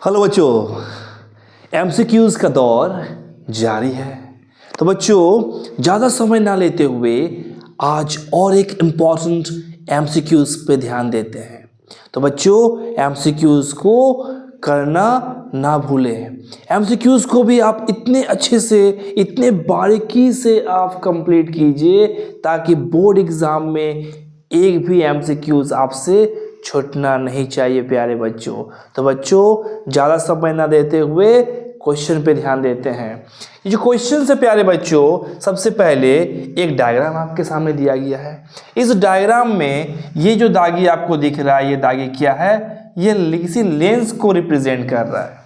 Hello बच्चों, MCQs का दौर जारी है। तो बच्चों ज़्यादा समय ना लेते हुए आज और एक इम्पॉर्टेंट एमसीक्यूज़ पे ध्यान देते हैं। तो बच्चों एमसीक्यूज़ को करना ना भूलें। एमसीक्यूज़ को भी आप इतने अच्छे से, इतने बारीकी से आप कंप्लीट कीजिए ताकि बोर्ड एग्ज़ाम में एक भी एमसीक्यूज़ आपसे छूटना नहीं चाहिए प्यारे बच्चों। तो बच्चों ज़्यादा समय ना देते हुए क्वेश्चन पे ध्यान देते हैं। ये जो क्वेश्चन है प्यारे बच्चों, सबसे पहले एक डायग्राम आपके सामने दिया गया है। इस डायग्राम में ये जो दागी आपको दिख रहा है, ये दागी क्या है? ये किसी लेंस को रिप्रेजेंट कर रहा है,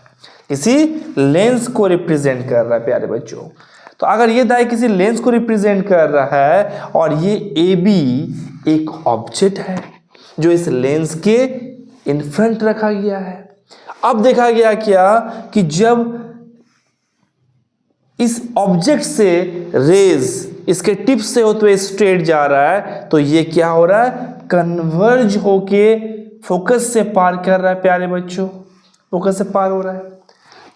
किसी लेंस को रिप्रेजेंट कर रहा है प्यारे बच्चों। तो अगर ये दागी किसी लेंस को रिप्रेजेंट कर रहा है और ये ए बी एक ऑब्जेक्ट है जो इस लेंस के इन फ्रंट रखा गया है। अब देखा गया क्या कि जब इस ऑब्जेक्ट से रेज इसके टिप से होते हुए स्ट्रेट जा रहा है, तो ये क्या हो रहा है? कन्वर्ज होके फोकस से पार कर रहा है प्यारे बच्चों, फोकस से पार हो रहा है।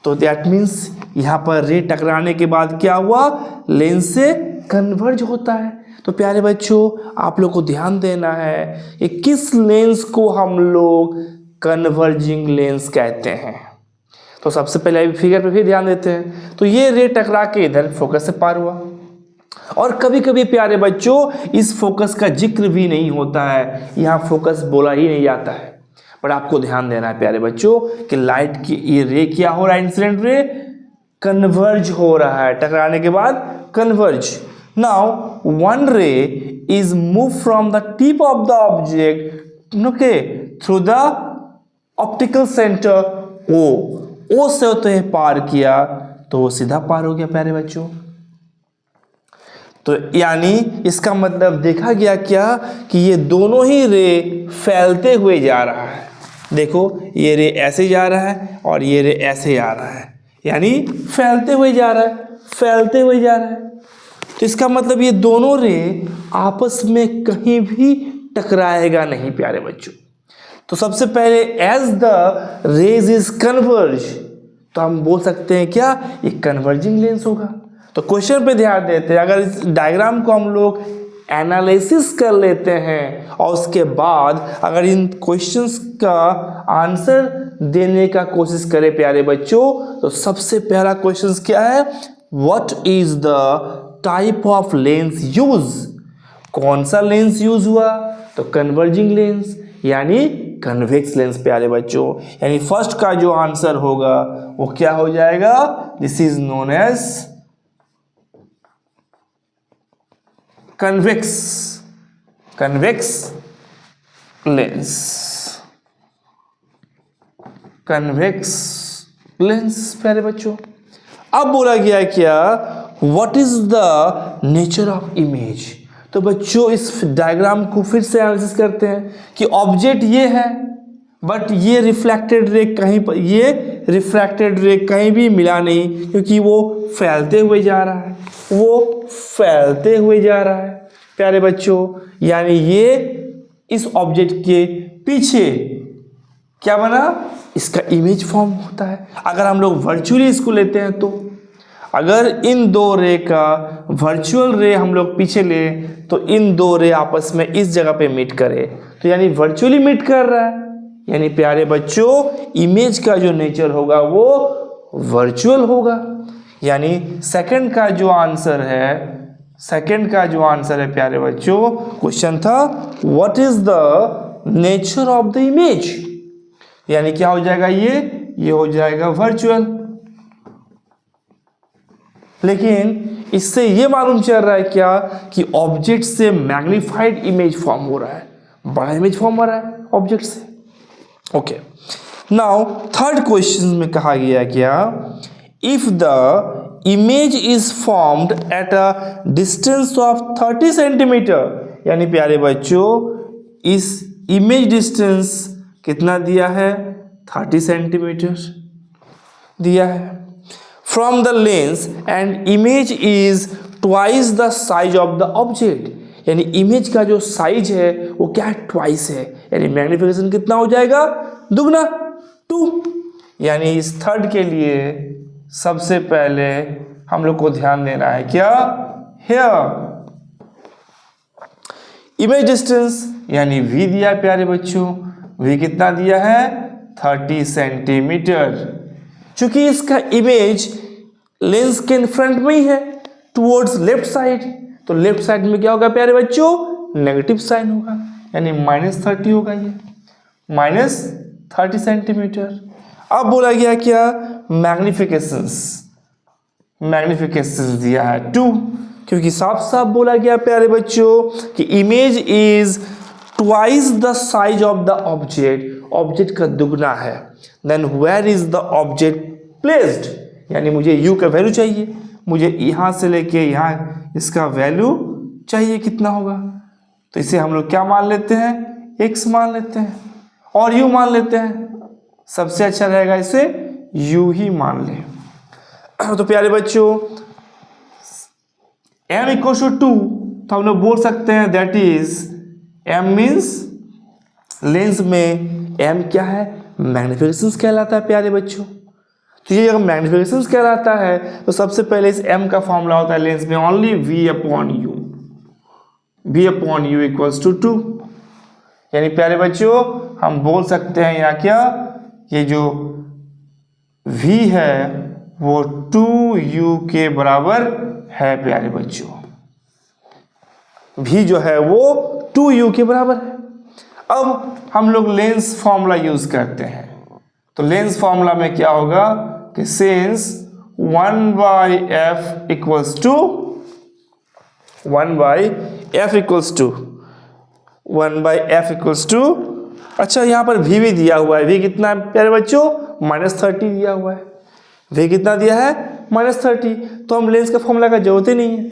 तो दैट मीन्स यहाँ पर रे टकराने के बाद क्या हुआ? लेंस से कन्वर्ज होता है। तो प्यारे बच्चों आप लोग को ध्यान देना है कि किस लेंस को हम लोग कन्वर्जिंग लेंस कहते हैं। तो सबसे पहले फिगर पे भी ध्यान देते हैं। तो ये रे टकरा के इधर फोकस से पार हुआ, और कभी कभी प्यारे बच्चों इस फोकस का जिक्र भी नहीं होता है, यहाँ फोकस बोला ही नहीं जाता है। पर आपको ध्यान देना है प्यारे बच्चों कि लाइट की ये रे क्या हो रहा है? इंसिडेंट रे कन्वर्ज हो रहा है, टकराने के बाद converge. Now one ray is moved from the tip of the object, okay, through the optical center O से होते हैं पार किया तो वो सीधा पार हो गया प्यारे बच्चों। तो यानी इसका मतलब देखा गया क्या कि ये दोनों ही रे फैलते हुए जा रहा है। देखो ये रे ऐसे जा रहा है और ये रे ऐसे जा रहा है, यानी फैलते हुए जा रहा है, फैलते हुए जा रहा है। तो इसका मतलब ये दोनों रे आपस में कहीं भी टकराएगा नहीं प्यारे बच्चों। तो सबसे पहले as the rays is converge, तो हम बोल सकते हैं क्या? ये कन्वर्जिंग लेंस होगा। तो क्वेश्चन पे ध्यान देते हैं। अगर इस डायग्राम को हम लोग एनालिसिस कर लेते हैं और उसके बाद अगर इन क्वेश्चंस का आंसर देने का कोशिश करें प्यारे बच्चों, तो सबसे पहला क्वेश्चन क्या है? What is the type of lens use? कौन सा लेंस यूज हुआ? तो कन्वर्जिंग लेंस यानी कन्वेक्स लेंस प्यारे बच्चों। यानी फर्स्ट का जो आंसर होगा वो क्या हो जाएगा? This is known as convex, convex lens, convex lens प्यारे बच्चों। अब बोला गया क्या? What is the nature of image? तो बच्चों इस डायग्राम को फिर से एनालिसिस करते हैं कि ऑब्जेक्ट ये है, बट ये रिफ्लेक्टेड रे कहीं पर, ये रिफ्रैक्टेड रे कहीं भी मिला नहीं, क्योंकि वो फैलते हुए जा रहा है, वो फैलते हुए जा रहा है प्यारे बच्चों। यानी ये इस ऑब्जेक्ट के पीछे क्या बना? इसका इमेज फॉर्म होता है। अगर हम लोग वर्चुअली इसको लेते हैं तो अगर इन दो रे का वर्चुअल रे हम लोग पीछे लें तो इन दो रे आपस में इस जगह पे मीट करे, तो यानी वर्चुअली मीट कर रहा है। यानी प्यारे बच्चों इमेज का जो नेचर होगा वो वर्चुअल होगा। यानी सेकंड का जो आंसर है, सेकंड का जो आंसर है प्यारे बच्चों, क्वेश्चन था what is the nature of the image, यानी क्या हो जाएगा? ये हो जाएगा वर्चुअल। लेकिन इससे ये मालूम चल रहा है क्या कि ऑब्जेक्ट से मैग्नीफाइड इमेज फॉर्म हो रहा है, बड़ा इमेज फॉर्म हो रहा है ऑब्जेक्ट से। ओके, नाउ थर्ड क्वेश्चन में कहा गया क्या? If the image is formed at a distance of 30 centimetre, यानी प्यारे बच्चों इस इमेज डिस्टेंस कितना दिया है? 30 सेंटीमीटर दिया है। From the lens and image is twice the size of the object, यानी इमेज का जो साइज है वो क्या है? ट्वाइस है, यानी मैग्निफिकेशन कितना हो जाएगा? दुगना, 2। यानी इस थर्ड के लिए सबसे पहले हम लोग को ध्यान देना है क्या, हेयर। इमेज डिस्टेंस यानी v दिया प्यारे बच्चों, v कितना दिया है 30 सेंटीमीटर। चूंकि इसका इमेज लेंस के फ्रंट में ही है टुवर्ड्स लेफ्ट साइड, तो लेफ्ट साइड में क्या होगा प्यारे बच्चों, नेगेटिव साइन होगा, यानी -30 होगा, ये -30 सेंटीमीटर। अब बोला गया क्या, मैग्निफिकेशंस दिया है 2, क्योंकि साफ साफ बोला गया प्यारे बच्चों कि image is twice the size of the object, object का दुगना है। Then where is the object placed, यानी मुझे u का वैल्यू चाहिए, मुझे यहाँ से लेके यहाँ इसका वैल्यू चाहिए कितना होगा, तो इसे हम लोग क्या मान लेते हैं, x मान लेते हैं और u मान लेते हैं। सबसे अच्छा रहेगा इसे u ही मान लें। तो प्यारे बच्चों m इक्वल टू 2, तो हम लोग बोल सकते हैं that is m means lens में m क्या है, मैग्निफिकेशंस कहलाता है प्यारे बच्चों। तो ये अगर मैग्निफिकेशंस कहलाता है तो सबसे पहले इस m का फॉर्मूला होता है लेंस में only v upon u equals to 2। यानी प्यारे बच्चों हम बोल सकते हैं यहाँ क्या, ये जो v है वो 2u के बराबर है प्यारे बच्चों, v जो है वो 2u के बराबर है। अब हम लोग लेंस फॉर्मूला यूज करते हैं, तो लेंस फॉर्मूला में क्या होगा कि since 1/f equals to 1/f equals to, अच्छा यहाँ पर v भी दिया हुआ है, v कितना है प्यारे बच्चों, -30 दिया हुआ है, v कितना दिया है -30, तो हम लेंस का फॉर्मूला का जरूरत ही नहीं है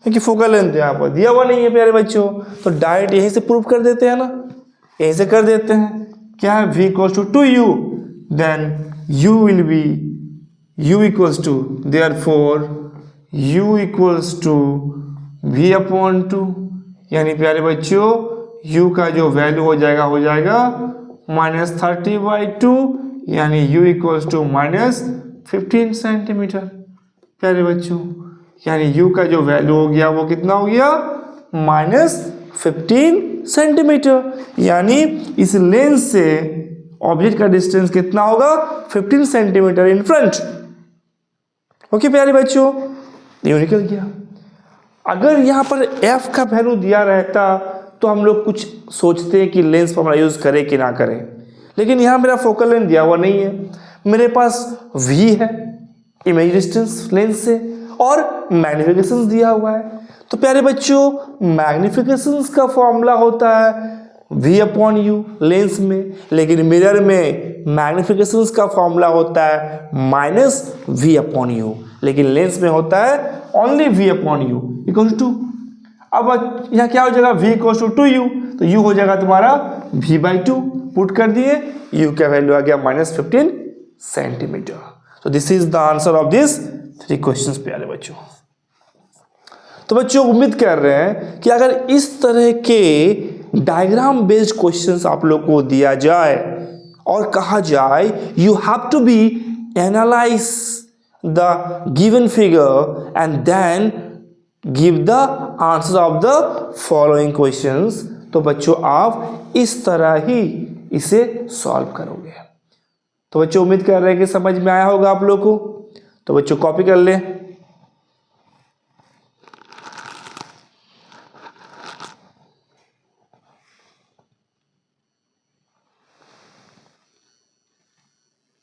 क्योंकि फोकल लेंथ यहाँ पर दिया हुआ नहीं है प्यारे बच्चों, तो डायरेक्ट यहीं से प्रूव कर देते हैं ना, यहीं से कर देते हैं। क्या है, v equals to 2u, then u will be u equals to, therefore u equals to v upon 2, यानी प्यारे बच्चों u का जो वैल्यू हो जाएगा -30/2, यानी u इक्वल्स टू -15 सेंटीमीटर प्यारे बच्चों, यानी u का जो वैल्यू हो गया वो कितना हो गया, -15 सेंटीमीटर। यानी इस लेंस से ऑब्जेक्ट का डिस्टेंस कितना होगा, 15 सेंटीमीटर इन फ्रंट। ओके प्यारे बच्चों, ये निकल गया। अगर यहाँ पर f का वैल्यू दिया रहता तो हम लोग कुछ सोचते हैं कि लेंस फॉर्मूला यूज करें कि ना करें, लेकिन यहाँ मेरा फोकल लेंथ दिया हुआ नहीं है, मेरे पास v है इमेज डिस्टेंस लेंस से और मैग्निफिकेशंस दिया हुआ है। तो प्यारे बच्चों मैग्निफिकेशंस का फॉर्मूला होता है v अपॉन u लेंस में, लेकिन मिरर में मैग्निफिकेशंस का फॉर्मूला होता है -v अपॉन u, लेकिन लेंस में होता है only v upon u equal to. अब यहाँ क्या हो जाएगा, v इक्वल टू 2u, तो u हो जाएगा तुम्हारा v/2, पुट कर दिए, u का वैल्यू आ गया -15 सेंटीमीटर। तो this is the answer of this 3 questions प्यारे बच्चों। तो बच्चों उम्मीद कर रहे हैं कि अगर इस तरह के डायग्राम बेस्ड क्वेश्चंस आप लोग को दिया जाए और कहा जाए you have to be analyse the given figure and then give the answer of the following questions, तो बच्चों आप इस तरह ही इसे सॉल्व करोगे। तो बच्चों उम्मीद कर रहे हैं कि समझ में आया होगा आप लोग को। तो बच्चों कॉपी कर लें।